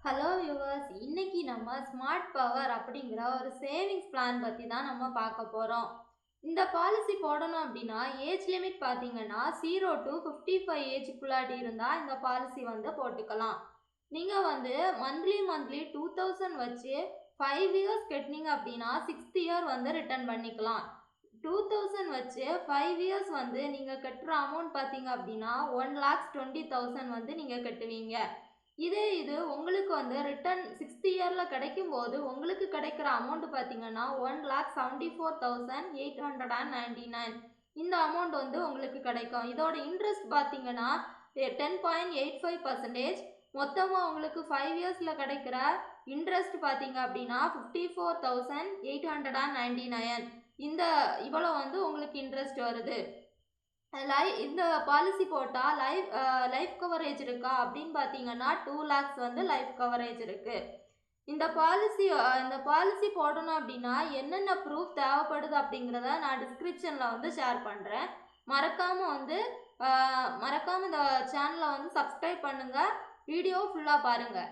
Hello viewers, இன்னைக்கு நம்ம smart power அப்படிங்கிற ஒரு சேவிங்ஸ் பிளான் பற்றி தான் நம்ம பார்க்க போகிறோம். இந்த பாலிசி போடணும் அப்படின்னா ஏஜ் லிமிட் பார்த்தீங்கன்னா 0 to 55 ஏஜுக்குள்ளாடி இருந்தால் இந்த பாலிசி வந்து போட்டுக்கலாம். நீங்கள் வந்து மந்த்லி 2000 வச்சு 5 இயர்ஸ் கட்டினீங்க அப்படின்னா 6th இயர் வந்து ரிட்டர்ன் பண்ணிக்கலாம். 2000 வச்சு 5 இயர்ஸ் வந்து நீங்கள் கட்டுற அமௌண்ட் பார்த்தீங்க அப்படின்னா 1,20,000 வந்து நீங்கள் கட்டுவீங்க. இது உங்களுக்கு வந்து ரிட்டர்ன் 6th இயரில் கிடைக்கும் போது உங்களுக்கு கிடைக்கிற அமௌண்ட் பார்த்தீங்கன்னா 1,74,899 இந்த அமௌண்ட் வந்து உங்களுக்கு கிடைக்கும். இதோட இன்ட்ரெஸ்ட் பார்த்தீங்கன்னா 10.85%. மொத்தமாக உங்களுக்கு 5 இயர்ஸில் கிடைக்கிற இன்ட்ரெஸ்ட் பார்த்தீங்க அப்படின்னா 54,899 இந்த இவ்வளோ வந்து உங்களுக்கு இன்ட்ரெஸ்ட் வருது. இந்த பாலிசி போட்டால் லைஃப் கவரேஜ் இருக்கா அப்படின்னு பார்த்தீங்கன்னா 2 lakhs வந்து லைஃப் கவரேஜ் இருக்குது. இந்த பாலிசி போடணும் அப்படின்னா என்னென்ன ப்ரூஃப் தேவைப்படுது அப்படிங்கிறத நான் டிஸ்கிரிப்ஷனில் வந்து ஷேர் பண்ணுறேன். மறக்காமல் இந்த சேனலை வந்து சப்ஸ்கிரைப் பண்ணுங்கள். வீடியோ ஃபுல்லாக பாருங்கள்.